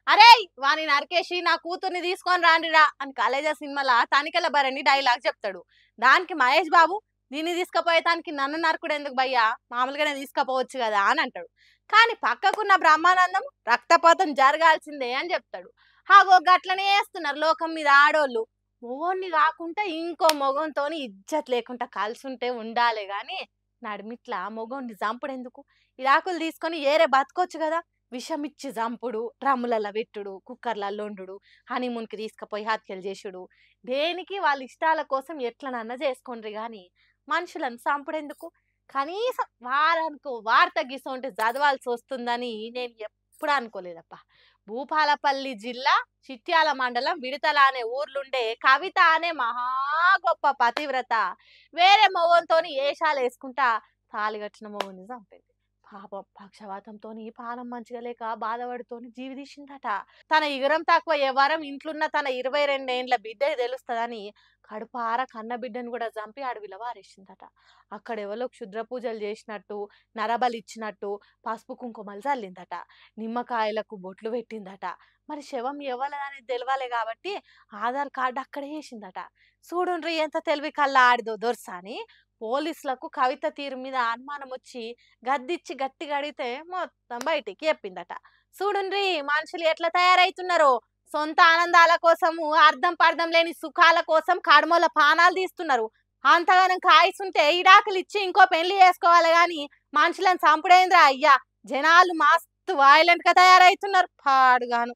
అరే వాని నరికేసి నా కూతుర్ని తీసుకొని రాండిరా అని కాలేజా సినిమాలో తనికెళ్ళ భరణి డైలాగ్ చెప్తాడు. దానికి మహేష్ బాబు దీన్ని తీసుకుపోయేదానికి నన్ను నరకుడు ఎందుకు భయ్యా, మామూలుగానే తీసుకుపోవచ్చు కదా అని అంటాడు. కానీ పక్కకున్న బ్రహ్మానందం రక్తపాతం జరగాల్సిందే అని చెప్తాడు. హాగో గట్లనే వేస్తున్నారు లోకం మీద ఆడోళ్ళు. మొగోన్ని కాకుండా ఇంకో మొగంతోని ఇజ్జత్ లేకుండా కలిసి ఉంటే ఉండాలి గాని నడిమిట్లా మొగోన్ని చంపుడు ఎందుకు? ఇరాకులు తీసుకొని ఏరే బతకొచ్చు కదా. విషమిచ్చి చంపుడు, డ్రమ్ములలో పెట్టుడు, కుక్కర్లలో వండుడు, హనీమూన్కి తీసుకుపోయి హత్యలు చేసుడు, దేనికి వాళ్ళ ఇష్టాల కోసం ఎట్లనన్నా చేసుకోండ్రి కానీ మనుషులను చంపుడెందుకు? కనీసం వారానికి వార్త గీసంటే చదవాల్సి వస్తుందని నేను ఎప్పుడు అనుకోలేదప్ప. భూపాలపల్లి జిల్లా చిట్యాల మండలం విడతల అనే ఊర్లుండే కవిత అనే మహా గొప్ప పతివ్రత వేరే మొగంతోని ఏషాలు వేసుకుంటా తాలిగట్టిన మొగని చంపింది. పాపం పక్షవాతంతోని పానం మంచిగా లేక బాధపడుతోని జీవి తీసిందట. తన ఇగరం తక్కువ ఎవరం ఇంట్లున్న తన 22 ఏండ్ల బిడ్డ తెలుస్తుందని కడుపార కన్న బిడ్డను కూడా చంపి అడవిలో వారేసిందట. అక్కడెవరో క్షుద్ర పూజలు చేసినట్టు, నరబలి ఇచ్చినట్టు పసుపు కుంకుమలు చల్లిందట, నిమ్మకాయలకు బొట్లు పెట్టిందట. మరి శవం ఎవలనేది తెలవాలి కాబట్టి ఆధార్ కార్డు అక్కడే వేసిందట. చూడుండ్రి ఎంత తెలివి కల్లా ఆడిదో దొరసాని. పోలీసులకు కవిత తీరు మీద అనుమానం వచ్చి గద్దిచ్చి గట్టిగా అడిగితే మొత్తం బయటికి చెప్పిందట. చూడుండ్రి మనుషులు ఎట్లా తయారైతున్నారో, సొంత ఆనందాల కోసము అర్థం పర్థం లేని సుఖాల కోసం కడమల పానాలు తీస్తున్నారు. అంతగానం కాయిస్తుంటే ఇడాకులు ఇచ్చి ఇంకో పెళ్లి చేసుకోవాలి గాని మనుషులను చంపుడేంద్రా అయ్యా. జనాలు మస్తు వైలెంట్ గా తయారైతున్నారు పాడుగాను.